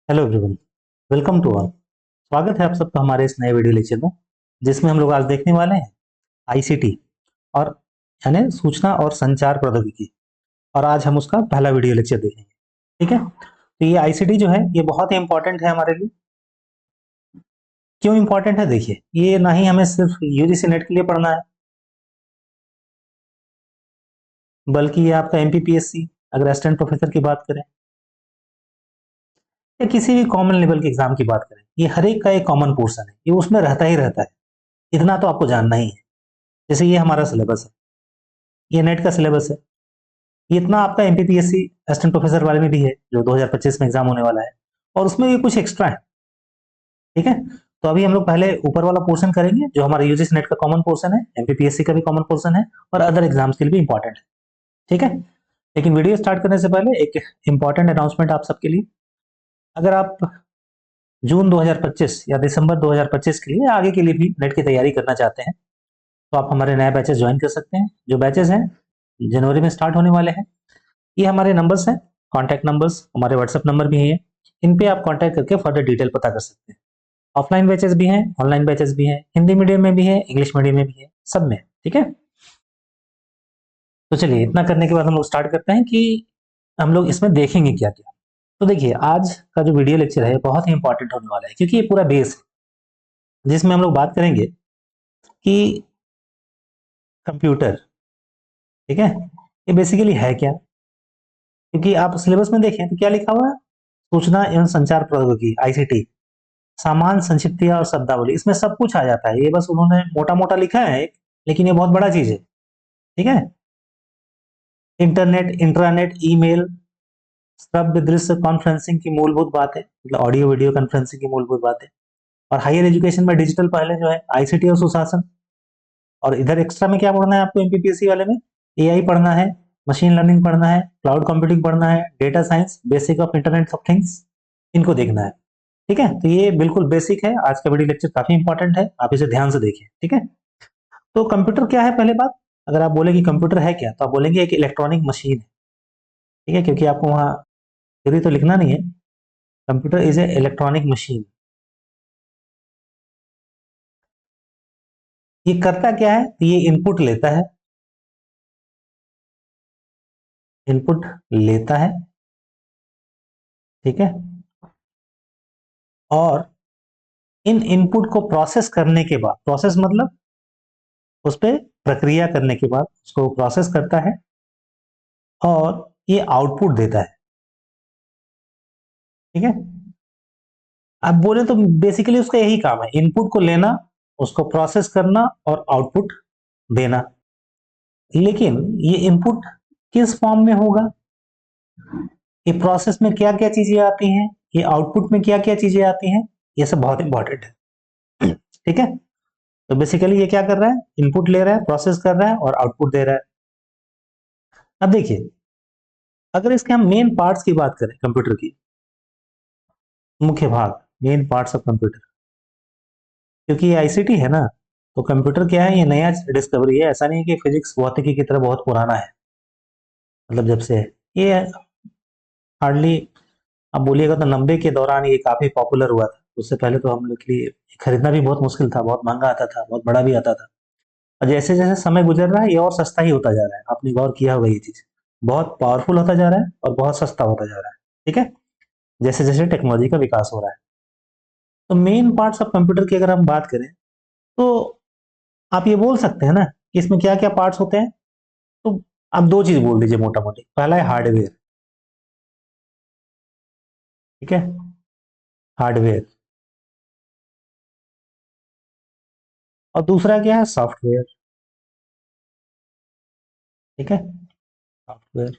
Hello everyone, welcome to all. स्वागत है आप सबका हमारे इस नए वीडियो लेक्चर में, जिसमें हम लोग आज देखने वाले हैं आईसीटी और यानी सूचना और संचार प्रौद्योगिकी। और आज हम उसका पहला वीडियो लेक्चर देखेंगे। ठीक है, तो ये आईसीटी जो है ये बहुत ही इंपॉर्टेंट है हमारे लिए। क्यों इंपॉर्टेंट है? देखिए, ये ना ही हमें सिर्फ यूजीसी नेट के लिए पढ़ना है, बल्कि ये आपका एमपीपीएससी, अगर असिस्टेंट प्रोफेसर की बात करें या किसी भी कॉमन लेवल के एग्जाम की बात करें, ये हर एक का एक कॉमन पोर्सन है, ये उसमें रहता ही रहता है। इतना तो आपको जानना ही है। जैसे ये हमारा सिलेबस है, ये नेट का सिलेबस है। ये इतना आपका एमपीपीएससी असिस्टेंट प्रोफेसर वाले में भी है, जो 2025 में एग्जाम होने वाला है, और उसमें भी कुछ एक्स्ट्रा है। ठीक है, तो अभी हम लोग पहले ऊपर वाला पोर्शन करेंगे, जो हमारा यूजीसी नेट का कॉमन पोर्शन है, एमपीपीएससी का भी कॉमन पोर्शन है, और अदर एग्जाम्स के लिए भी इंपॉर्टेंट है। ठीक है, लेकिन वीडियो स्टार्ट करने से पहले एक इंपॉर्टेंट अनाउंसमेंट आप सबके लिए। अगर आप जून 2025 या दिसंबर 2025 के लिए आगे के लिए भी नेट की तैयारी करना चाहते हैं, तो आप हमारे नए बैचेस ज्वाइन कर सकते हैं। जो बैचेस हैं जनवरी में स्टार्ट होने वाले हैं। ये हमारे नंबर्स हैं, कॉन्टैक्ट नंबर्स, हमारे व्हाट्सएप नंबर भी हैं। इन पे आप कॉन्टैक्ट करके फर्दर डिटेल पता कर सकते हैं। ऑफलाइन बैचेस भी हैं, ऑनलाइन बैचेस भी हैं, हिंदी मीडियम में भी है, इंग्लिश मीडियम में भी है, सब में। ठीक है, तो चलिए, इतना करने के बाद हम लोग स्टार्ट करते हैं कि हम लोग इसमें देखेंगे क्या क्या। तो देखिए, आज का जो वीडियो लेक्चर है बहुत ही इंपॉर्टेंट होने वाला है, क्योंकि ये पूरा बेस है जिसमें हम लोग बात करेंगे कि कंप्यूटर, ठीक है, ये बेसिकली है क्या। क्योंकि आप सिलेबस में देखें तो क्या लिखा हुआ है, सूचना एवं संचार प्रौद्योगिकी आईसीटी, सामान्य संक्षिप्तियां और शब्दावली, इसमें सब कुछ आ जाता है। ये बस उन्होंने मोटा मोटा लिखा है एक, लेकिन ये बहुत बड़ा चीज है। ठीक है, इंटरनेट, इंट्रानेट, ईमेल, श्रव्य दृश्य कॉन्फ्रेंसिंग की मूलभूत बातें, मतलब ऑडियो वीडियो कॉन्फ्रेंसिंग की मूलभूत बातें। और हायर एजुकेशन में डिजिटल पहले जो है आईसीटी और सुशासन। और इधर एक्स्ट्रा में क्या पढ़ना है आपको एमपीपीएससी वाले में? एआई पढ़ना है, मशीन लर्निंग पढ़ना है, क्लाउड कंप्यूटिंग पढ़ना है, data science, basic of internet of things, इनको देखना है। ठीक है, तो ये बिल्कुल बेसिक है। आज का वीडियो लेक्चर काफी इंपॉर्टेंट है, आप इसे ध्यान से देखिए। ठीक है, तो कंप्यूटर क्या है? पहले बात, अगर आप बोले कि कंप्यूटर है क्या, तो आप बोलेंगे एक इलेक्ट्रॉनिक मशीन है। ठीक है, क्योंकि आपको वहां थ्योरी तो लिखना नहीं है। Computer is a electronic machine. ये करता क्या है? ये इनपुट लेता है, इनपुट लेता है, ठीक है, और इन इनपुट को प्रोसेस करने के बाद, प्रोसेस मतलब उस पर प्रक्रिया करने के बाद उसको प्रोसेस करता है और ये आउटपुट देता है। ठीक है, आप बोले तो बेसिकली उसका यही काम है, इनपुट को लेना, उसको प्रोसेस करना और आउटपुट देना। लेकिन ये इनपुट किस फॉर्म में होगा, ये प्रोसेस में क्या क्या चीजें आती हैं, ये आउटपुट में क्या क्या चीजें आती हैं, ये सब बहुत इंपॉर्टेंट है। ठीक है, तो बेसिकली ये क्या कर रहा है, इनपुट ले रहा है, प्रोसेस कर रहा है और आउटपुट दे रहा है। अब देखिए, अगर इसके हम मेन पार्ट्स की बात करें, कंप्यूटर की मुख्य भाग, मेन पार्ट्स ऑफ कंप्यूटर, क्योंकि ये आईसीटी है ना, तो कंप्यूटर क्या है, ये नया डिस्कवरी है। ऐसा नहीं है कि फिजिक्स भौतिकी की तरह बहुत पुराना है, मतलब जब से है ये, हार्डली आप बोलिएगा तो 90 के दौरान ये काफी पॉपुलर हुआ था। उससे पहले तो हम लोग के लिए खरीदना भी बहुत मुश्किल था, बहुत महंगा आता था, बहुत बड़ा भी आता था। और जैसे जैसे समय गुजर रहा है, ये और सस्ता ही होता जा रहा है। आपने गौर किया होगा ये चीज, बहुत पावरफुल होता जा रहा है और बहुत सस्ता होता जा रहा है। ठीक है, जैसे जैसे टेक्नोलॉजी का विकास हो रहा है। तो मेन पार्ट्स ऑफ कंप्यूटर की अगर हम बात करें, तो आप ये बोल सकते हैं ना कि इसमें क्या क्या पार्ट्स होते हैं। तो आप दो चीज बोल दीजिए मोटा मोटी। पहला है हार्डवेयर, ठीक है, हार्डवेयर। और दूसरा क्या है, सॉफ्टवेयर। ठीक है, सॉफ्टवेयर।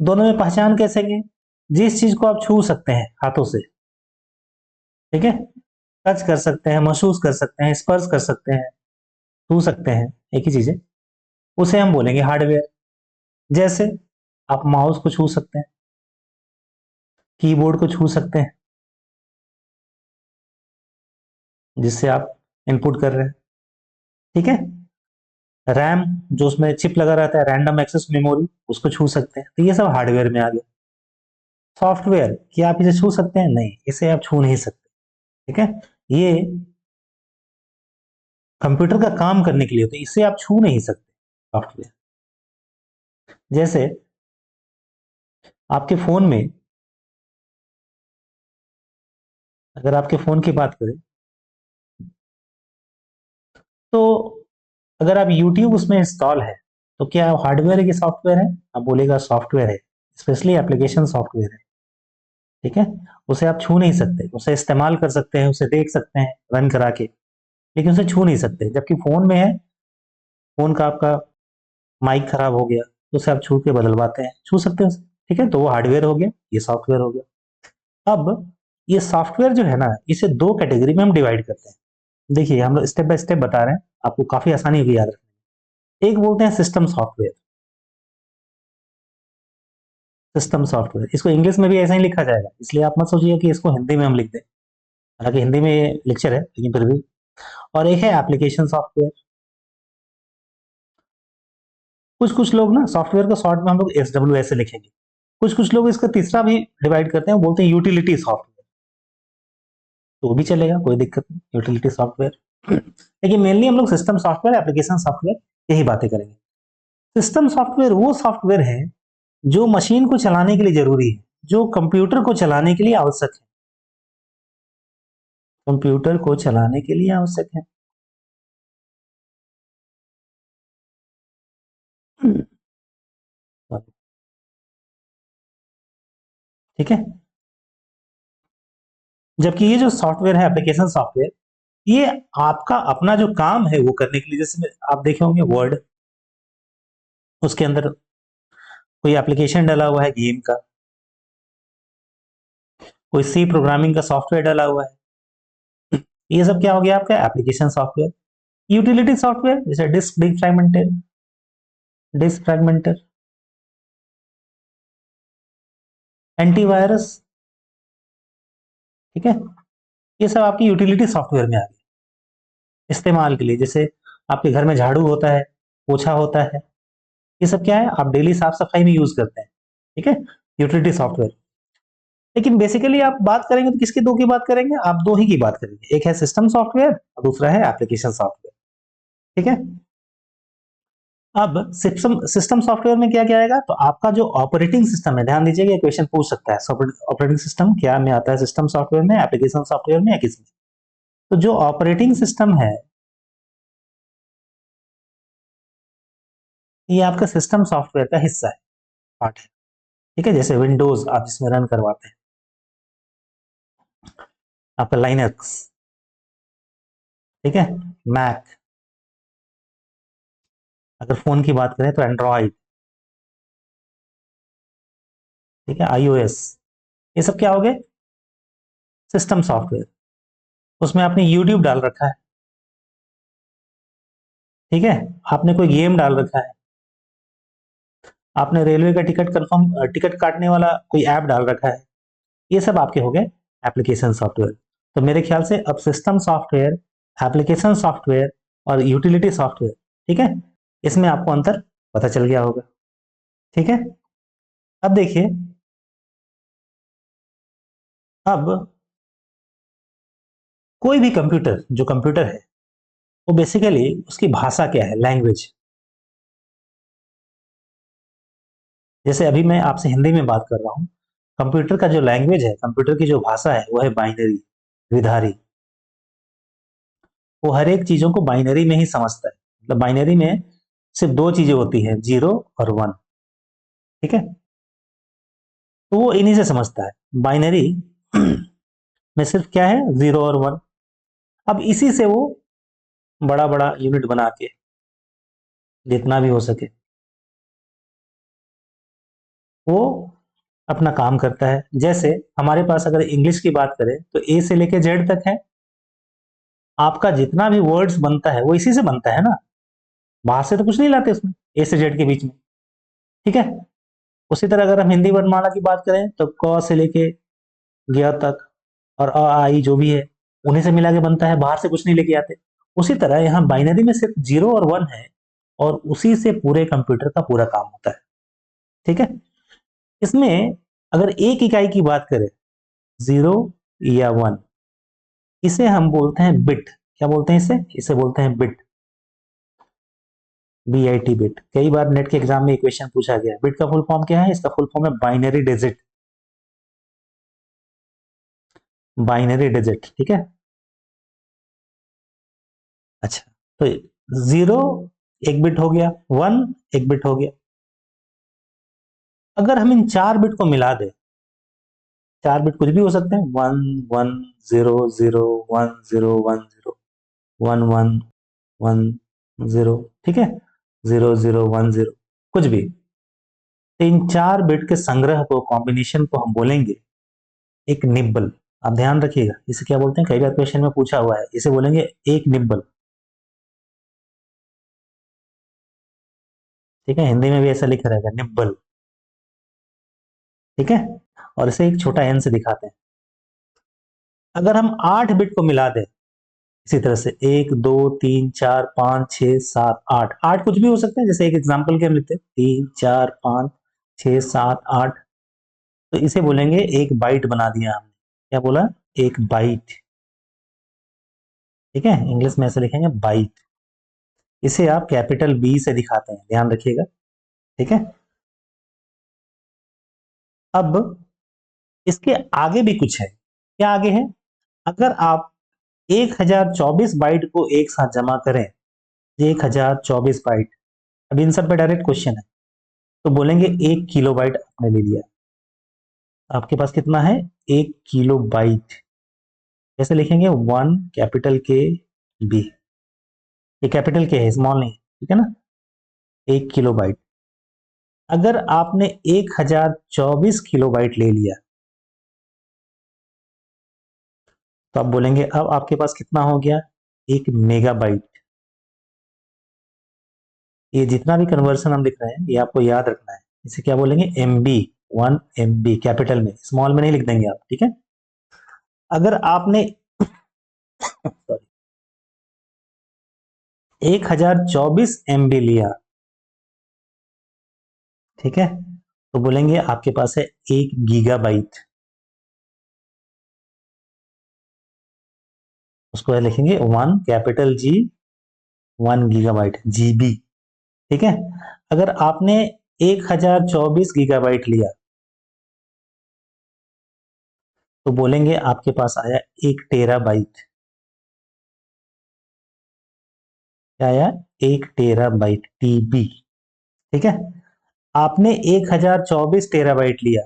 दोनों में पहचान कैसे की? जिस चीज को आप छू सकते हैं हाथों से, ठीक है, टच कर सकते हैं, महसूस कर सकते हैं, स्पर्श कर सकते हैं, छू सकते हैं, एक ही चीज है, उसे हम बोलेंगे हार्डवेयर। जैसे आप माउस को छू सकते हैं, कीबोर्ड को छू सकते हैं, जिससे आप इनपुट कर रहे हैं। ठीक है, रैम, जो उसमें चिप लगा रहता है, रैंडम एक्सेस मेमोरी, उसको छू सकते हैं। तो ये सब हार्डवेयर में आ गया। सॉफ्टवेयर क्या आप इसे छू सकते हैं? नहीं, इसे आप छू नहीं सकते। ठीक है, ये कंप्यूटर का काम करने के लिए होता है, इसे आप छू नहीं सकते सॉफ्टवेयर। जैसे आपके फोन में, अगर आपके फोन की बात करें तो अगर आप यूट्यूब उसमें इंस्टॉल है तो क्या हार्डवेयर है कि सॉफ्टवेयर है? आप बोलेगा सॉफ्टवेयर है, स्पेशली एप्लीकेशन सॉफ्टवेयर है। ठीक है, उसे आप छू नहीं सकते, उसे इस्तेमाल कर सकते हैं, उसे देख सकते हैं रन करा के, लेकिन उसे छू नहीं सकते। जबकि फोन में है, फोन का आपका माइक खराब हो गया तो उसे आप छू के बदलवाते हैं, छू सकते हैं उसे। ठीक है, तो वो हार्डवेयर हो गया, ये सॉफ्टवेयर हो गया। अब ये सॉफ्टवेयर जो है ना, इसे दो कैटेगरी में हम डिवाइड करते हैं। देखिए, हम लोग स्टेप बाय स्टेप बता रहे हैं, आपको काफी आसानी होगी याद रखने में। एक बोलते हैं सिस्टम सॉफ्टवेयर। सिस्टम सॉफ्टवेयर, इसको इंग्लिश में भी ऐसा ही लिखा जाएगा, इसलिए आप मत सोचिए कि इसको हिंदी में हम लिख दें, हालांकि हिंदी में ये लेक्चर है लेकिन फिर भी। और एक है एप्लीकेशन सॉफ्टवेयर। कुछ कुछ लोग ना सॉफ्टवेयर को शॉर्ट में हम लोग SWS से लिखेंगे। कुछ कुछ लोग इसका तीसरा भी डिवाइड करते हैं, बोलते हैं यूटिलिटी सॉफ्टवेयर, तो वो भी चलेगा, कोई दिक्कत नहीं, यूटिलिटी सॉफ्टवेयर। लेकिन मेनली हम लोग सिस्टम सॉफ्टवेयर, एप्लीकेशन सॉफ्टवेयर यही बातें करेंगे। सिस्टम सॉफ्टवेयर वो सॉफ्टवेयर है जो मशीन को चलाने के लिए जरूरी है, जो कंप्यूटर को चलाने के लिए आवश्यक है, कंप्यूटर को चलाने के लिए आवश्यक है। ठीक है, जबकि ये जो सॉफ्टवेयर है एप्लीकेशन सॉफ्टवेयर, ये आपका अपना जो काम है वो करने के लिए, जैसे आप देखे होंगे वर्ड, उसके अंदर कोई एप्लीकेशन डाला हुआ है गेम का, कोई सी प्रोग्रामिंग का सॉफ्टवेयर डाला हुआ है, ये सब क्या हो गया आपका एप्लीकेशन सॉफ्टवेयर। यूटिलिटी सॉफ्टवेयर जैसे डिस्क फ्रैगमेंटर, एंटीवायरस। ठीक है, ये सब आपकी यूटिलिटी सॉफ्टवेयर में आ गए इस्तेमाल के लिए। जैसे आपके घर में झाड़ू होता है, पोछा होता है, ये सब क्या है, आप डेली साफ सफाई में यूज करते हैं। ठीक है, यूटिलिटी सॉफ्टवेयर। लेकिन बेसिकली आप बात करेंगे तो किसकी दो की बात करेंगे? आप दो ही की बात करेंगे, एक है सिस्टम सॉफ्टवेयर और दूसरा है एप्लीकेशन सॉफ्टवेयर। ठीक है, अब सिस्टम सिस्टम सॉफ्टवेयर में क्या क्या आएगा, तो आपका जो ऑपरेटिंग सिस्टम है, ध्यान दीजिएगा, ये क्वेश्चन पूछ सकता है, ऑपरेटिंग सिस्टम क्या में आता है, सिस्टम सॉफ्टवेयर में, एप्लीकेशन सॉफ्टवेयर में, या किसमें? तो जो ऑपरेटिंग सिस्टम है, ये आपका सिस्टम सॉफ्टवेयर का हिस्सा है, पार्ट है। ठीक है, जैसे विंडोज आप जिसमें रन करवाते हैं, आपका लाइनक्स। ठीक है, मैक, अगर फोन की बात करें तो एंड्रॉइड। ठीक है, iOS, ये सब क्या हो गए, सिस्टम सॉफ्टवेयर। उसमें आपने यूट्यूब डाल रखा है, ठीक है, आपने कोई गेम डाल रखा है, आपने रेलवे का टिकट काटने वाला कोई ऐप डाल रखा है, ये सब आपके हो गए एप्लीकेशन सॉफ्टवेयर। तो मेरे ख्याल से अब सिस्टम सॉफ्टवेयर, एप्लीकेशन सॉफ्टवेयर और यूटिलिटी सॉफ्टवेयर, ठीक है, इसमें आपको अंतर पता चल गया होगा। ठीक है, अब देखिए, अब कोई भी कंप्यूटर, जो कंप्यूटर है, वो बेसिकली उसकी भाषा क्या है, लैंग्वेज। जैसे अभी मैं आपसे हिंदी में बात कर रहा हूँ, कंप्यूटर का जो लैंग्वेज है, कंप्यूटर की जो भाषा है, वो है बाइनरी, द्विधारी। वो हर एक चीजों को बाइनरी में ही समझता है, मतलब बाइनरी में सिर्फ दो चीजें होती हैं, 0 और 1। ठीक है, तो वो इन्हीं से समझता है, बाइनरी में सिर्फ क्या है, 0 और 1। अब इसी से वो बड़ा बड़ा यूनिट बना के, जितना भी हो सके, वो अपना काम करता है। जैसे हमारे पास अगर इंग्लिश की बात करें तो ए से लेके जेड तक है, आपका जितना भी वर्ड्स बनता है वो इसी से बनता है ना, बाहर से तो कुछ नहीं लाते उसमें, ए से जेड के बीच में। ठीक है, उसी तरह अगर हम हिंदी वर्णमाला की बात करें तो क से लेके ग तक और अ आ ई जो भी है, उन्हीं से मिला के बनता है, बाहर से कुछ नहीं लेके आते। उसी तरह यहाँ बाइनरी में सिर्फ 0 और 1 है, और उसी से पूरे कंप्यूटर का पूरा काम होता है। ठीक है, इसमें अगर एक इकाई की बात करें, 0 या 1, इसे हम बोलते हैं बिट। क्या बोलते हैं इसे? इसे बोलते हैं बिट, BIT बिट। कई बार नेट के एग्जाम में इक्वेशन पूछा गया। बिट का फुल फॉर्म क्या है? इसका फुल फॉर्म है बाइनरी डिजिट। बाइनरी डिजिट, ठीक है। अच्छा, तो 0 एक बिट हो गया, 1 एक बिट हो गया। अगर हम इन 4 बिट को मिला दें, 4 बिट कुछ भी हो सकते हैं, 1 1 0 0 1 0 1 0 1 1 1 0, ठीक है, 0 0 1 0, कुछ भी। तो इन 4 बिट के संग्रह को, कॉम्बिनेशन को हम बोलेंगे एक निब्बल। आप ध्यान रखिएगा, इसे क्या बोलते हैं? कई बार क्वेश्चन में पूछा हुआ है, इसे बोलेंगे एक निब्बल, ठीक है। हिंदी में भी ऐसा लिखा रहेगा, निब्बल, ठीक है। और इसे एक छोटा एन से दिखाते हैं। अगर हम 8 बिट को मिला दें इसी तरह से, 1 2 3 4 5 6 7 8, 8 कुछ भी हो सकते हैं, जैसे एक एग्जांपल के हम लेते हैं, 3 4 5 6 7 8, तो इसे बोलेंगे एक बाइट बना दिया हमने। क्या बोला? एक बाइट, ठीक है। इंग्लिश में ऐसे लिखेंगे बाइट। इसे आप कैपिटल बी से दिखाते हैं, ध्यान रखिएगा, ठीक है। अब इसके आगे भी कुछ है। क्या आगे है? अगर आप 1024 बाइट को एक साथ जमा करें, 1024 बाइट, अब इन सब पे डायरेक्ट क्वेश्चन है, तो बोलेंगे 1 किलो बाइट आपने ले लिया। आपके पास कितना है? 1 किलो बाइट। कैसे लिखेंगे? 1 कैपिटल K B, ये कैपिटल के है, स्मॉल नहीं, ठीक है ना। 1 किलो बाइट। अगर आपने 1024 किलोबाइट ले लिया, तो आप बोलेंगे अब आपके पास कितना हो गया? 1 मेगाबाइट। ये जितना भी कन्वर्सन हम लिख रहे हैं, ये आपको याद रखना है। इसे क्या बोलेंगे? MB, 1 MB, कैपिटल में, स्मॉल में नहीं लिख देंगे आप, ठीक है। अगर आपने 1024 MB लिया, ठीक है, तो बोलेंगे आपके पास है 1 गीगाबाइट। उसको लिखेंगे 1 कैपिटल G, 1 गीगाबाइट, GB, ठीक है। अगर आपने 1024 गीगाबाइट लिया, तो बोलेंगे आपके पास आया 1 टेराबाइट। क्या आया? 1 टेराबाइट, TB, ठीक है। आपने 1024 टेराबाइट लिया,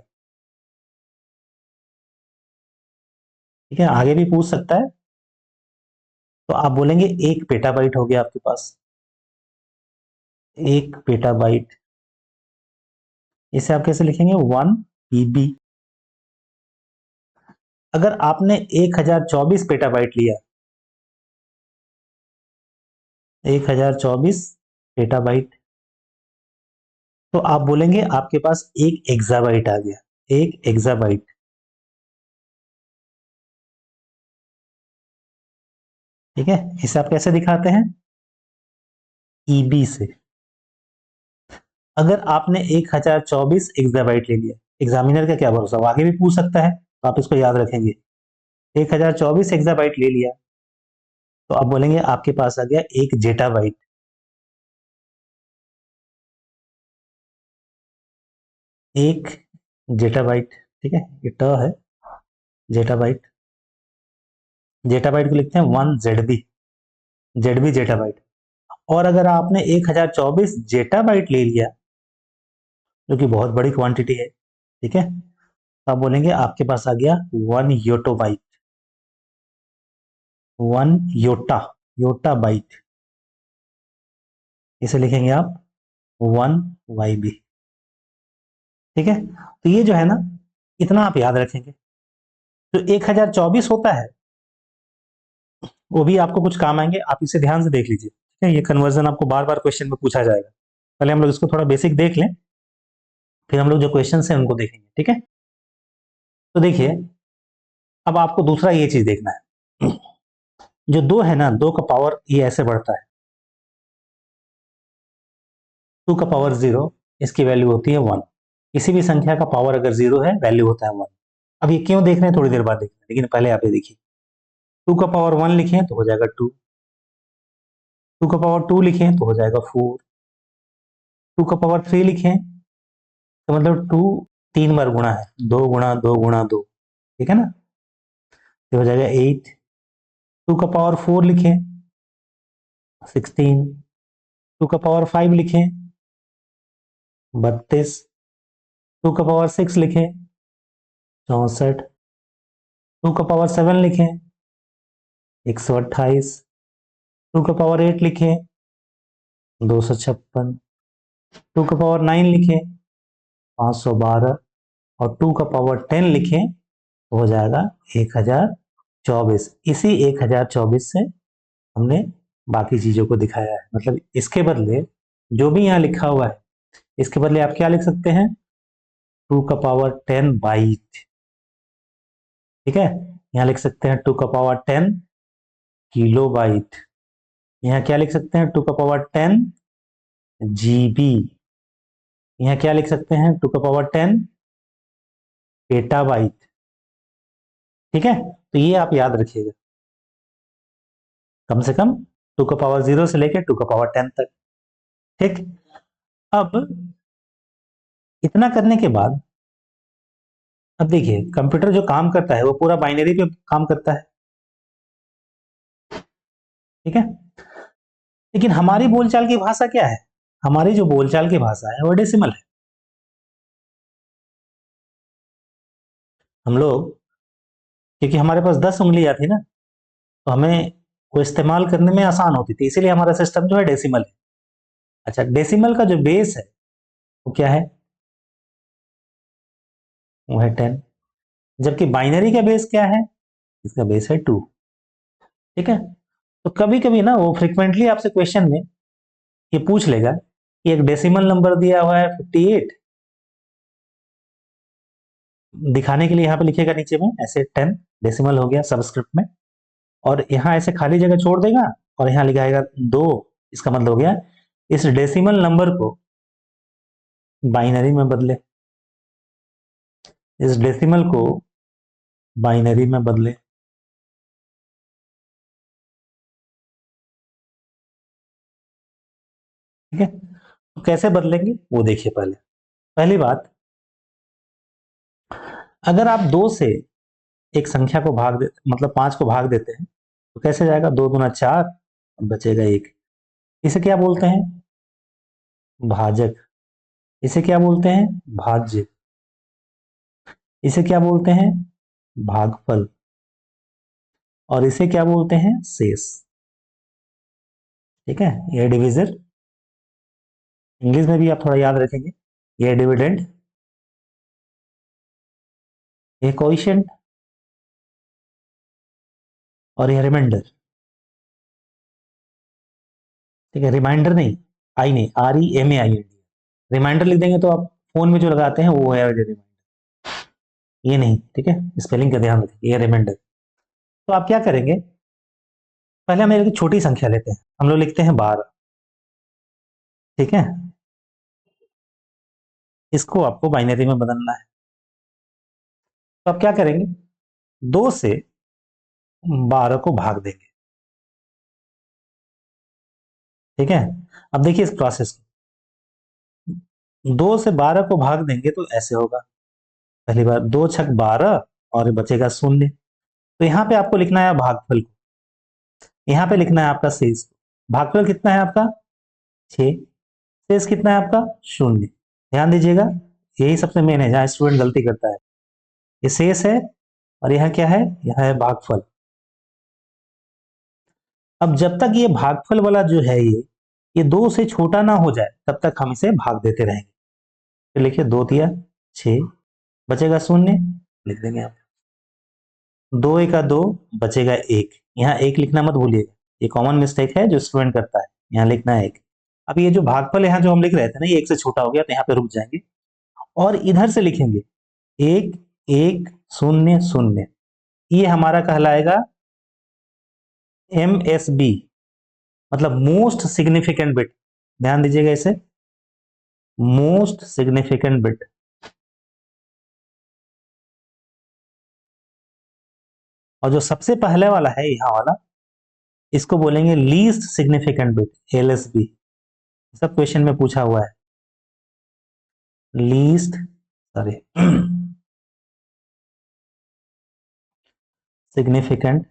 ठीक है, आगे भी पूछ सकता है, तो आप बोलेंगे 1 पेटाबाइट हो गया आपके पास। 1 पेटाबाइट, इसे आप कैसे लिखेंगे? 1 PB। अगर आपने 1024 पेटाबाइट लिया, 1024 पेटाबाइट, तो आप बोलेंगे आपके पास 1 एक्साबाइट आ गया। 1 एक्साबाइट, ठीक है। इसे आप कैसे दिखाते हैं? EB से। अगर आपने 1024 एक्साबाइट ले लिया, एग्जामिनर का क्या भरोसा, वो आगे भी पूछ सकता है, तो आप इसको याद रखेंगे। 1024 एक्साबाइट ले लिया, तो आप बोलेंगे आपके पास आ गया 1 जेटाबाइट। 1 जेटाबाइट, ठीक है, ये ट है, जेटाबाइट। जेटाबाइट को लिखते हैं 1 ZB, ZB जेटाबाइट। और अगर आपने 1024 जेटाबाइट ले लिया, जो कि बहुत बड़ी क्वांटिटी है, ठीक है, तो आप बोलेंगे आपके पास आ गया 1 योटोबाइट। 1 योटा, योटाबाइट, इसे लिखेंगे आप 1 YB, ठीक है। तो ये जो है ना, इतना आप याद रखेंगे। तो 1024 होता है, वो भी आपको कुछ काम आएंगे, आप इसे ध्यान से देख लीजिए, ठीक है। ये कन्वर्जन आपको बार बार क्वेश्चन में पूछा जाएगा। पहले हम लोग इसको थोड़ा बेसिक देख लें, फिर हम लोग जो क्वेश्चन है उनको देखेंगे, ठीक है। तो देखिए, अब आपको दूसरा ये चीज देखना है, जो 2 है ना, 2 का पावर ये ऐसे बढ़ता है, 2 का पावर 0, इसकी वैल्यू होती है 1, किसी भी संख्या का पावर अगर 0 है वैल्यू होता है 1। अब ये क्यों देख रहे हैं थोड़ी देर बाद देख रहे हैं, लेकिन पहले आप ये देखिए 2 का पावर 1 लिखें तो हो जाएगा 2, 2 का पावर 2 लिखें तो हो जाएगा 4, 2 का पावर 3 लिखें तो मतलब 2 3 बार गुणा है, 2 गुणा 2 गुणा 2, ठीक है ना, तो हो जाएगा 8। 2 का पावर 4 लिखें 16, 2 का पावर 5 लिखें 32, 2 का पावर 6 लिखें 64, 2 का पावर 7 लिखें 128, 2 का पावर 8 लिखें 256, 2 का पावर 9 लिखें 512 और 2 का पावर 10 लिखें तो हो जाएगा 1024। इसी 1024 से हमने बाकी चीजों को दिखाया है। मतलब इसके बदले जो भी यहाँ लिखा हुआ है इसके बदले आप क्या लिख सकते हैं, 2 का पावर 10 बाइट, ठीक है। यहाँ लिख सकते हैं 2 का पावर 10 किलो बाइट। यहाँ क्या लिख सकते हैं 2 का पावर 10 जीबी। यहाँ क्या लिख सकते हैं 2 का पावर 10 पेटाबाइट, ठीक है। तो ये आप याद रखिएगा, कम से कम 2 का पावर 0 से लेकर 2 का पावर 10 तक, ठीक। अब इतना करने के बाद अब देखिए कंप्यूटर जो काम करता है वो पूरा बाइनरी पे काम करता है, ठीक है। लेकिन हमारी बोलचाल की भाषा क्या है, हमारी जो बोलचाल की भाषा है वो डेसिमल है। हम लोग क्योंकि हमारे पास 10 उंगलियां थी ना, तो हमें वो इस्तेमाल करने में आसान होती थी, इसीलिए हमारा सिस्टम जो है डेसिमल है। अच्छा, डेसिमल का जो बेस है वो क्या है, वो है 10। जबकि बाइनरी का बेस क्या है, इसका बेस है 2, ठीक है। तो कभी कभी ना वो फ्रिक्वेंटली आपसे क्वेश्चन में ये पूछ लेगा कि एक डेसिमल नंबर दिया हुआ है 58, दिखाने के लिए यहाँ पे लिखेगा नीचे में ऐसे 10 डेसिमल हो गया सबस्क्रिप्ट में, और यहाँ ऐसे खाली जगह छोड़ देगा और यहाँ लिखाएगा 2। इसका मतलब हो गया इस डेसिमल नंबर को बाइनरी में बदले, इस डेसिमल को बाइनरी में बदले, ठीक है। तो कैसे बदलेंगे वो देखिए। पहले पहली बात, अगर आप 2 से एक संख्या को भाग दे मतलब 5 को भाग देते हैं तो कैसे जाएगा, 2 दूना 4, बचेगा 1। इसे क्या बोलते हैं, भाजक। इसे क्या बोलते हैं, भाज्य। इसे क्या बोलते हैं, भागफल। और इसे क्या बोलते हैं, शेष, ठीक है। ये डिविजन इंग्लिश में भी आप थोड़ा याद रखेंगे, ये डिविडेंड, ये कोएफिशिएंट और ये रिमाइंडर, ठीक है। रिमाइंडर नहीं, आई नहीं, REMAIND, रिमाइंडर लिख देंगे तो आप फोन में जो लगाते हैं वो है रिमाइंडर, ये नहीं, ठीक है। स्पेलिंग का ध्यान रखें, ये रिमाइंडर। तो आप क्या करेंगे, पहले हम एक छोटी संख्या लेते हैं, हम लोग लिखते हैं 12, ठीक है। इसको आपको बाइनरी में बदलना है, तो आप क्या करेंगे, 2 से 12 को भाग देंगे, ठीक है। अब देखिए इस प्रोसेस को, 2 से 12 को भाग देंगे तो ऐसे होगा, पहली बार 2 छक 12 और बचेगा 0। तो यहाँ पे आपको लिखना है भागफल को, यहाँ पे लिखना है आपका शेष। भागफल कितना है आपका 6, शेष कितना है आपका 0। ध्यान दीजिएगा, यही सबसे मेन है जहाँ स्टूडेंट गलती करता है। ये शेष है और यह क्या है, यह है भागफल। अब जब तक ये भागफल वाला जो है ये 2 से छोटा ना हो जाए तब तक हम इसे भाग देते रहेंगे। तो लिखिए 2 तिया 6, बचेगा 0, लिख देंगे आप। 2 एका 2, बचेगा 1। यहाँ 1 लिखना मत भूलिएगा, ये कॉमन मिस्टेक है जो स्टूडेंट करता है, यहाँ लिखना है 1। अब ये जो भागफल यहाँ जो हम लिख रहे थे ना, ये 1 से छोटा हो गया तो यहाँ पे रुक जाएंगे और इधर से लिखेंगे 1 1 0 0। ये हमारा कहलाएगा MSB, मतलब मोस्ट सिग्निफिकेंट बिट। ध्यान दीजिएगा इसे, मोस्ट सिग्निफिकेंट बिट। और जो सबसे पहले वाला है यहाँ वाला, इसको बोलेंगे लीस्ट सिग्निफिकेंट बिट, LSB। सब क्वेश्चन में पूछा हुआ है, लीस्ट सॉरी सिग्निफिकेंट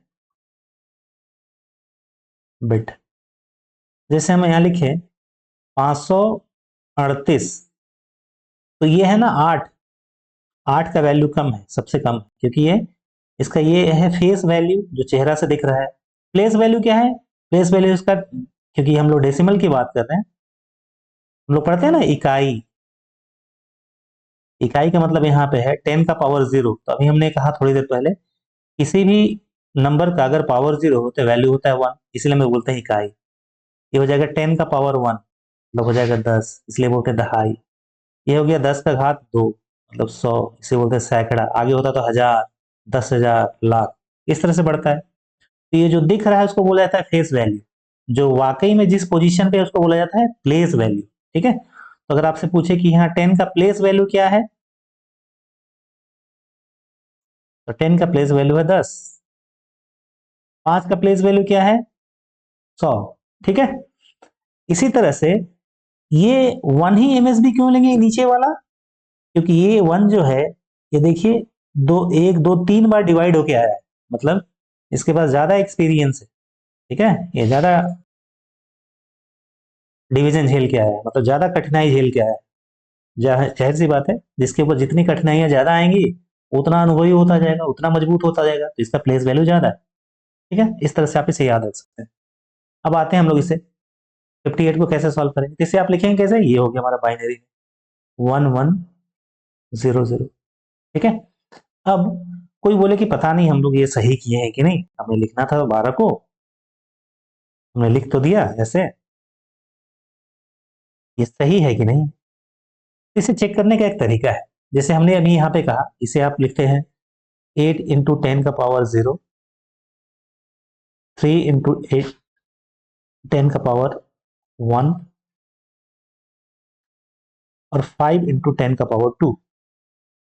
बिट। जैसे हम यहाँ लिखे 538, तो ये है ना 8, 8 का वैल्यू कम है, सबसे कम है, क्योंकि ये इसका ये है फेस वैल्यू जो चेहरा से दिख रहा है। प्लेस वैल्यू क्या है? प्लेस वैल्यू इसका, क्योंकि हम लोग डेसिमल की बात कर रहे हैं, हम लोग पढ़ते हैं ना इकाई, इकाई का मतलब यहाँ पे है 10 का पावर 0। तो अभी हमने कहा थोड़ी देर पहले, किसी भी नंबर का अगर पावर 0 हो तो वैल्यू होता है 1, इसलिए हम बोलते हैं इकाई। ये हो जाएगा 10 का पावर 1, मतलब हो जाएगा 10, इसलिए बोलते हैं दहाई। ये हो गया 10 का घात 2, मतलब 100, इसे बोलते हैं सैकड़ा। आगे होता तो 1000, 10,000, लाख, इस तरह से बढ़ता है। तो ये जो दिख रहा है उसको बोला जाता है फेस वैल्यू, जो वाकई में जिस पोजीशन पे है उसको बोला जाता है प्लेस वैल्यू। ठीक है, तो अगर आपसे पूछे कि यहाँ 10 का प्लेस वैल्यू क्या है, तो 10 का प्लेस वैल्यू है 10। 5 का प्लेस वैल्यू क्या है? 100। ठीक है, इसी तरह से ये 1 ही MSB क्यों लेंगे नीचे वाला? क्योंकि ये 1 जो है, ये देखिए, 1 2 3 बार डिवाइड होके आया है, मतलब इसके पास ज्यादा एक्सपीरियंस है। ठीक है, ये ज्यादा डिवीजन झेल के आया है, मतलब ज्यादा कठिनाई झेल के आया है। जाहिर सी बात है, जिसके ऊपर जितनी कठिनाइयां ज्यादा आएंगी उतना अनुभवी होता जाएगा, उतना मजबूत होता जाएगा, तो इसका प्लेस वैल्यू ज्यादा है। ठीक है, इस तरह से आप इसे याद रख सकते हैं। अब आते हैं हम लोग इसे 58 को कैसे सॉल्व करेंगे। तो इसे आप लिखेंगे कैसे? ये हो गया हमारा बाइनरी 1100। ठीक है, अब कोई बोले कि पता नहीं हम लोग ये सही किए हैं कि नहीं, हमें लिखना था 12 को, हमने लिख तो दिया ऐसे, ये सही है कि नहीं। इसे चेक करने का एक तरीका है, जैसे हमने अभी यहाँ पे कहा, इसे आप लिखते हैं 8 इंटू 10 का पावर 0, 3 इंटू 8 10 का पावर 1, और 5 इंटू 10 का पावर 2।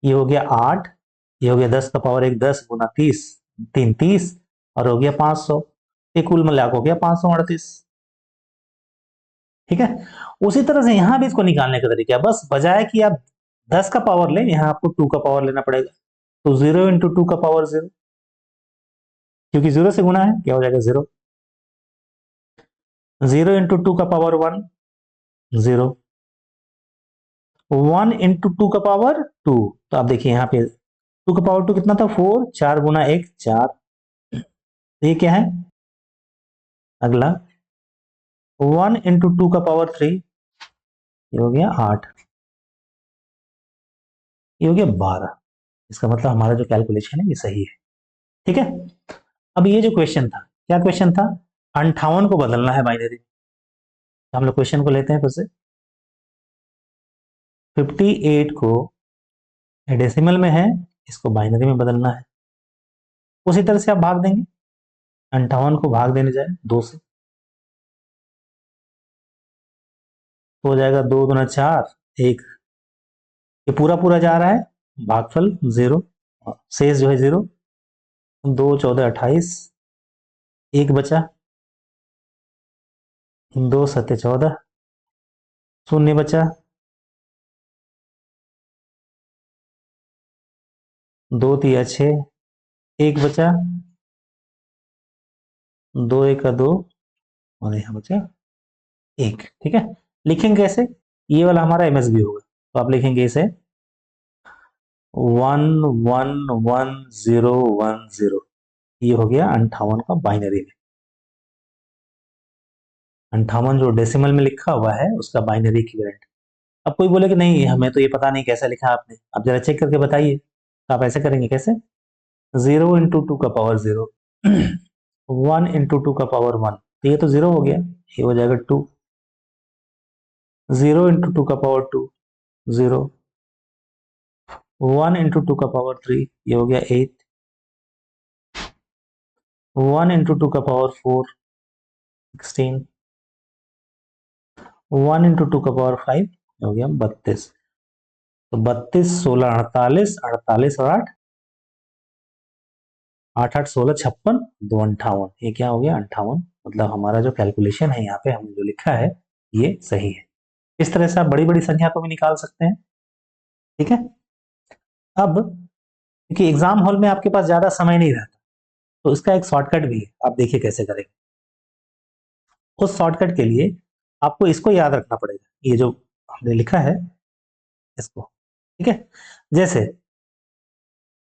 ये हो गया 8, ये हो गया 10 का पावर 1, 10 गुना 30, 3 30, और हो गया 500। ये कुल मिलाकर हो गया 538। ठीक है, उसी तरह से यहां भी इसको निकालने का तरीका है, बस बजाय कि आप 10 का पावर लें, यहां आपको 2 का पावर लेना पड़ेगा। तो 0 इंटू 2 का पावर 0, क्योंकि 0 से गुना है, क्या हो जाएगा 0। 0 इंटू 2 का पावर 1, 0। 1 इंटू 2 का पावर 2, तो आप देखिए यहाँ पे 2 का पावर 2 कितना था? 4, 4 गुना 1 4। तो ये क्या है अगला? 1 इंटू 2 का पावर 3, ये हो गया 8, ये हो गया 12। इसका मतलब हमारा जो कैलकुलेशन है ये सही है। ठीक है, अब ये जो क्वेश्चन था, क्या क्वेश्चन था? 58 को बदलना है बाइनरी। तो हम लोग क्वेश्चन को लेते हैं फिर से। 58 को डेसिमल में है, इसको बाइनरी में बदलना है। उसी तरह से आप भाग देंगे, 58 को भाग देने जाए 2 से, तो हो जाएगा 2 गुना 4 1। ये पूरा पूरा जा रहा है, भागफल 0, शेष जो है 0। 2 14 28, 1 बचा, 2 7 14, शून्य बचा, 2 3 6, 1 बचा, 2 1 2, और यहाँ बचा 1। ठीक है, लिखेंगे कैसे? ये वाला हमारा MSB होगा, तो आप लिखेंगे इसे 111010। ये हो गया 58 का बाइनरी में। 58 जो डेसिमल में लिखा हुआ है उसका बाइनरी इक्विवेलेंट। अब कोई बोले कि नहीं हमें तो ये पता नहीं कैसा लिखा आपने, अब जरा चेक करके बताइए। तो आप ऐसे करेंगे कैसे? 0 इंटू 2 का पावर 0, 1 इंटू 2 का पावर 1, तो ये तो 0 हो गया, ये हो जाएगा 2। 0 इंटू 2 का पावर 2, 0। 1 इंटू 2 का पावर 3, ये हो गया 8। 1 इंटू 2 का पावर 4, 16। 1 इंटू 2 का पावर 5, हो गया 32। तो 32 16 48, 48 और 8 8 8 16 56, 2 58, ये क्या हो गया 58। मतलब हमारा जो कैलकुलेशन है यहाँ पे हमने जो लिखा है ये सही है। इस तरह से आप बड़ी बड़ी संख्या को भी निकाल सकते हैं। ठीक है। अब क्योंकि एग्जाम हॉल में आपके पास ज्यादा समय नहीं रहता, तो इसका एक शॉर्टकट भी है, आप देखिए कैसे करेंगे। उस शॉर्टकट के लिए आपको इसको याद रखना पड़ेगा, ये जो हमने लिखा है इसको। ठीक है। जैसे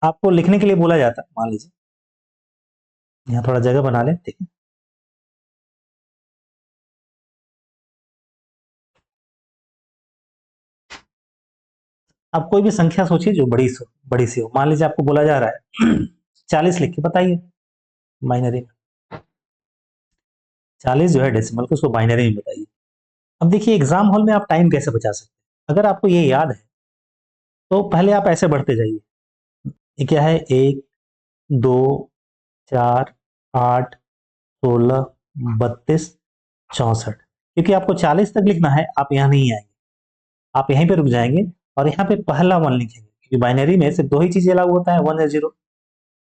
आपको लिखने के लिए बोला जाता है, मान लीजिए यहाँ थोड़ा जगह बना ले। ठीक है। आप कोई भी संख्या सोचिए जो बड़ी सी हो। मान लीजिए आपको बोला जा रहा है 40 लिख के बताइए बाइनरी में। 40 जो है डेसिमल को, उसको बाइनरी में बताइए। अब देखिए एग्जाम हॉल में आप टाइम कैसे बचा सकते हैं, अगर आपको ये याद है तो पहले आप ऐसे बढ़ते जाइए। ये क्या है, 1 2 4 8 16 32 64। क्योंकि आपको 40 तक लिखना है, आप यहाँ नहीं आएंगे, आप यहीं पे रुक जाएंगे और यहाँ पे पहला 1 लिखेंगे, क्योंकि बाइनरी में सिर्फ दो ही चीजें लागू होता है, 1 या 0।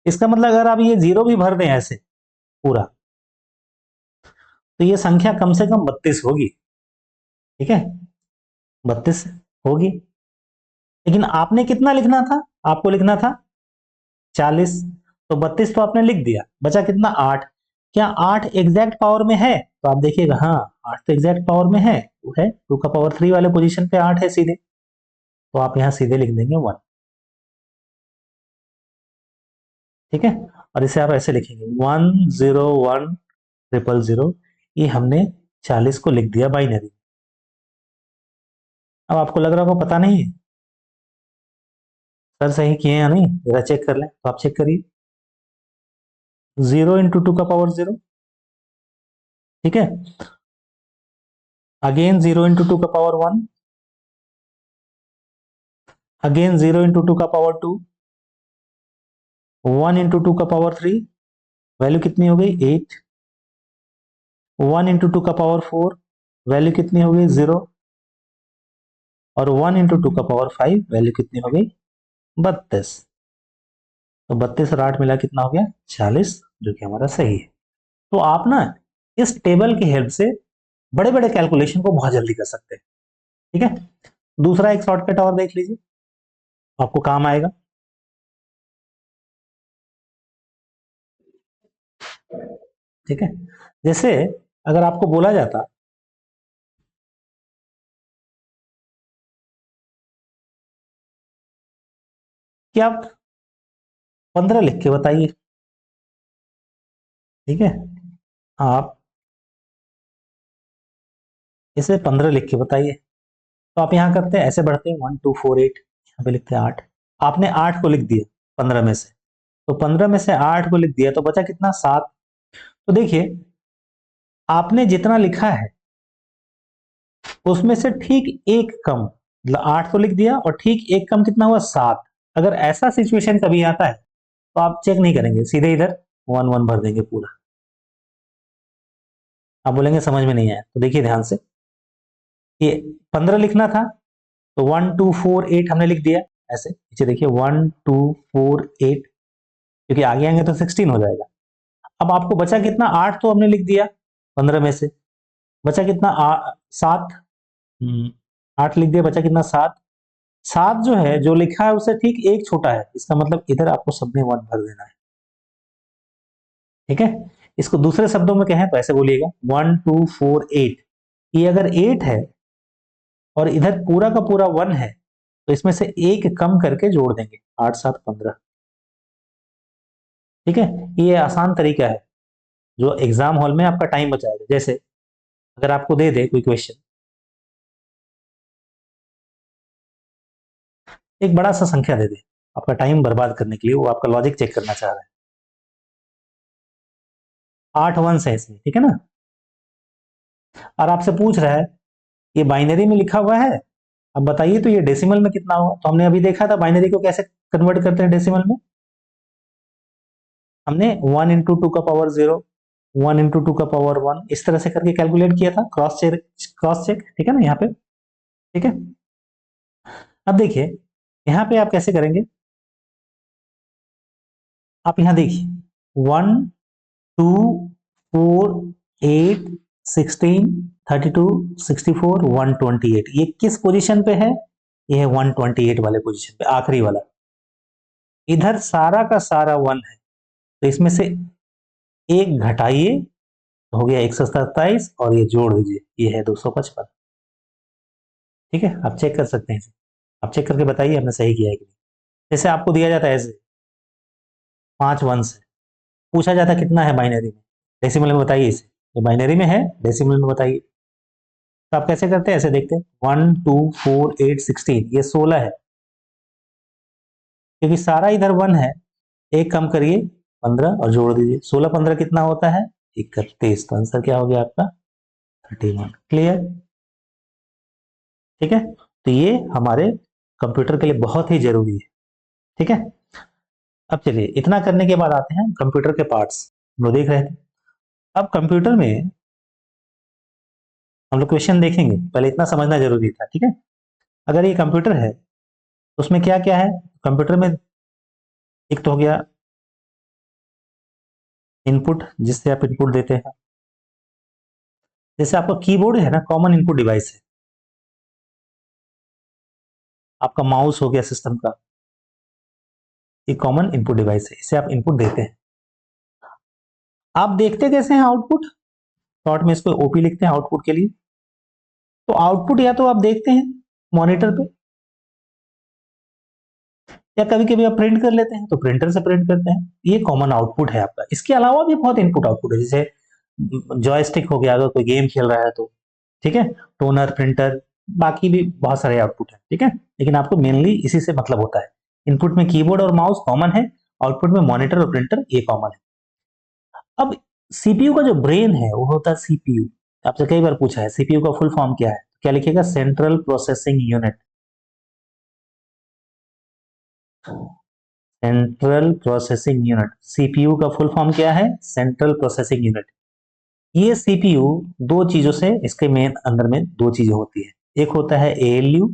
इसका मतलब अगर आप ये 0 भी भर दें ऐसे पूरा, तो ये संख्या कम से कम 32 होगी। ठीक है, 32 होगी। लेकिन आपने कितना लिखना था, आपको लिखना था 40। तो 32 तो आपने लिख दिया, बचा कितना 8। क्या 8 एग्जैक्ट पावर में है? तो आप देखिएगा हाँ, 8 तो एग्जैक्ट पावर में है, वो है 2 का पावर 3 वाले पोजीशन पे 8 है सीधे। तो आप यहाँ सीधे लिख देंगे 1। ठीक है। और इसे आप ऐसे लिखेंगे 10100000। ये हमने 40 को लिख दिया बाइनरी। अब आपको लग रहा होगा पता नहीं है सर सही किए या नहीं, जरा चेक कर लें। तो आप चेक करिए, 0 इंटू 2 का पावर 0। ठीक है। अगेन 0 इंटू 2 का पावर 1। अगेन 0 इंटू 2 का पावर 2। 1 इंटू 2 का पावर 3। वैल्यू कितनी हो गई 8। 1 इंटू 2 का पावर 4। वैल्यू कितनी हो गई 0। और 1 इंटू 2 का पावर 5। वैल्यू कितनी हो गई 32। तो 32 और 8 मिला कितना हो गया 40, जो कि हमारा सही है। तो आप ना इस टेबल की हेल्प से बड़े बड़े कैलकुलेशन को बहुत जल्दी कर सकते हैं। ठीक है। दूसरा एक शॉर्टकट और देख लीजिए, आपको काम आएगा। ठीक है। जैसे अगर आपको बोला जाता कि आप 15 लिख के बताइए। ठीक है। आप इसे 15 लिख के बताइए। तो आप यहाँ करते हैं, ऐसे बढ़ते हैं 1 2 4 8, यहाँ पे लिखते हैं 8। आपने 8 को लिख दिया 15 में से, तो 15 में से 8 को लिख दिया तो बचा कितना 7। तो देखिए आपने जितना लिखा है उसमें से ठीक एक कम, मतलब 8 तो लिख दिया और ठीक एक कम कितना हुआ 7। अगर ऐसा सिचुएशन कभी आता है तो आप चेक नहीं करेंगे, सीधे इधर 1 1 भर देंगे पूरा। आप बोलेंगे समझ में नहीं आया, तो देखिए ध्यान से, ये 15 लिखना था तो 1 2 4 8 हमने लिख दिया ऐसे। नीचे देखिए 1 2 4 8, क्योंकि आगे आएंगे तो 16 हो जाएगा। अब आपको बचा कितना 8 तो हमने लिख दिया 15 में से, बचा कितना 7। 8 लिख दिया, बचा कितना 7। 7 जो है जो लिखा है उससे ठीक एक छोटा है, इसका मतलब इधर आपको सब में 1 भर देना है। ठीक है। इसको दूसरे शब्दों में कहें तो ऐसे बोलिएगा 1 2 4 8। ये अगर 8 है और इधर पूरा का पूरा 1 है, तो इसमें से एक कम करके जोड़ देंगे, 8 7 15। ठीक है। ये आसान तरीका है जो एग्जाम हॉल में आपका टाइम बचाएगा। जैसे अगर आपको दे दे कोई क्वेश्चन, एक बड़ा सा संख्या दे दे आपका टाइम बर्बाद करने के लिए, वो आपका लॉजिक चेक करना चाह रहा है, 8 वंस है इसमें, ठीक है ना। और आपसे पूछ रहा है ये बाइनरी में लिखा हुआ है, अब बताइए तो ये डेसिमल में कितना होगा। तो हमने अभी देखा था बाइनरी को कैसे कन्वर्ट करते हैं डेसिमल में। हमने 1 इंटू 2 का पावर 0, 1 इंटू 2 का पावर 1, इस तरह से करके कैलकुलेट किया था, क्रॉस चेक, क्रॉस चेक। ठीक है ना यहाँ पे। ठीक है। अब देखिए यहाँ पे आप कैसे करेंगे। आप यहाँ देखिए 1 2 4 8 16 32 64 128, ये किस पोजीशन पे है? ये है 128 वाले पोजीशन पे, आखिरी वाला। इधर सारा का सारा 1 है, तो इसमें से एक घटाइए, हो गया 127, और ये जोड़ दीजिए, ये है 255। ठीक है, आप चेक कर सकते हैं इसे। आप चेक करके बताइए हमने सही किया है कि नहीं। जैसे आपको दिया जाता है ऐसे 5 वंस है, पूछा जाता है कितना है बाइनरी में, डेसिमल में बताइए इसे। ये बाइनरी में है, डेसिमल में बताइए। तो आप कैसे करते हैं, ऐसे देखते हैं 1 2 4 8 16, ये 16 है, क्योंकि सारा इधर 1 है। एक कम करिए 15 और जोड़ दीजिए, 16 15 कितना होता है? 31। तो आंसर क्या हो गया आपका? 31। क्लियर? ठीक है, तो ये हमारे कंप्यूटर के लिए बहुत ही जरूरी है। ठीक है, अब चलिए इतना करने के बाद आते हैं कंप्यूटर के पार्ट्स, हम लोग देख रहे थे। अब कंप्यूटर में हम लोग क्वेश्चन देखेंगे, पहले इतना समझना जरूरी था। ठीक है, अगर ये कंप्यूटर है तो उसमें क्या क्या है? कंप्यूटर में एक तो हो गया इनपुट, जिससे आप इनपुट देते हैं। जैसे आपका कीबोर्ड है ना, कॉमन इनपुट डिवाइस है। आपका माउस हो गया सिस्टम का, एक कॉमन इनपुट डिवाइस है, इसे आप इनपुट देते हैं। आप देखते कैसे हैं आउटपुट? शॉर्ट में इसको ओपी लिखते हैं आउटपुट के लिए। तो आउटपुट या तो आप देखते हैं मॉनिटर पे, या कभी कभी आप प्रिंट कर लेते हैं तो प्रिंटर से प्रिंट करते हैं। ये कॉमन आउटपुट है आपका। इसके अलावा भी बहुत इनपुट आउटपुट है, जैसे जॉयस्टिक हो गया, अगर कोई गेम खेल रहा है तो। ठीक है, टोनर, प्रिंटर, बाकी भी बहुत सारे आउटपुट है। ठीक है, लेकिन आपको मेनली इसी से मतलब होता है। इनपुट में कीबोर्ड और माउस कॉमन है, आउटपुट में मॉनिटर और प्रिंटर ये कॉमन है। अब सीपीयू का जो ब्रेन है वो होता है सीपीयू। आपसे कई बार पूछा है सीपीयू का फुल फॉर्म क्या है, क्या लिखिएगा? Central processing unit. Central processing unit, CPU का फुल फॉर्म क्या है? Central processing unit. ये सीपीयू दो चीजों से, इसके मेन अंदर में दो चीजें होती है। एक होता है एएलयू,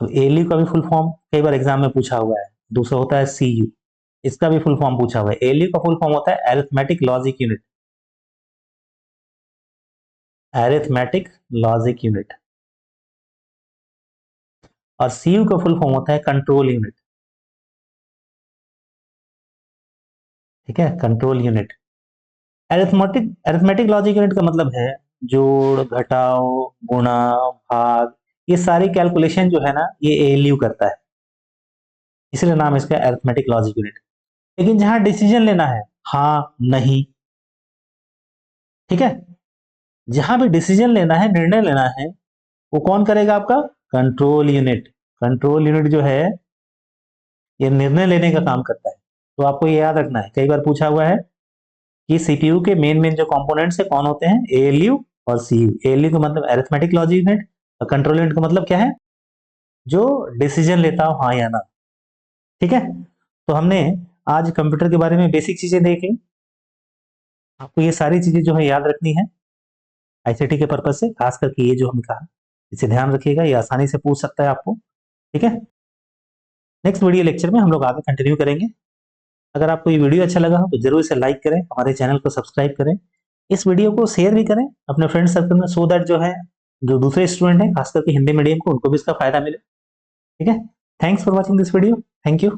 तो एएलयू का भी फुल फॉर्म कई बार एग्जाम में पूछा हुआ है। दूसरा होता है सीयू, इसका भी फुल फॉर्म पूछा हुआ है। एएलयू का फुल फॉर्म होता है arithmetic logic unit, arithmetic logic unit. और सीयू का फुल फॉर्म होता है कंट्रोल यूनिट। ठीक है, control unit. Arithmetic arithmetic logic unit का मतलब है जोड़, घटाव, गुणा, भाग, ये सारी कैलकुलेशन जो है ना, ये एएलयू करता है, इसलिए नाम इसका अरिथमेटिक लॉजिक यूनिट। लेकिन जहां डिसीजन लेना है, हाँ नहीं, ठीक है, जहां भी डिसीजन लेना है, निर्णय लेना है, वो कौन करेगा? आपका कंट्रोल यूनिट। कंट्रोल यूनिट जो है ये निर्णय लेने का काम करता है। तो आपको ये याद रखना है, कई बार पूछा हुआ है कि सीपीयू के मेन मेन जो कंपोनेंट्स है कौन होते हैं? एएलयू और सीयू। एएलयू का मतलब अरिथमेटिक लॉजिक यूनिट, और कंट्रोल यूनिट का मतलब क्या है? जो डिसीजन लेता हो, हाँ या ना। ठीक है, तो हमने आज कंप्यूटर के बारे में बेसिक चीजें देखी। आपको ये सारी चीजें जो है याद रखनी है आईसीटी के पर्पज से, खास करके ये जो हमने कहा, इसे ध्यान रखिएगा, ये आसानी से पूछ सकता है आपको। ठीक है, नेक्स्ट वीडियो लेक्चर में हम लोग आगे कंटिन्यू करेंगे। अगर आपको ये वीडियो अच्छा लगा हो तो जरूर इसे लाइक करें, हमारे चैनल को सब्सक्राइब करें, इस वीडियो को शेयर भी करें अपने फ्रेंड सर्कल में, सो दैट जो है जो दूसरे स्टूडेंट हैं खास करके हिंदी मीडियम को, उनको भी इसका फायदा मिले। ठीक है, thanks for watching this video. Thank you.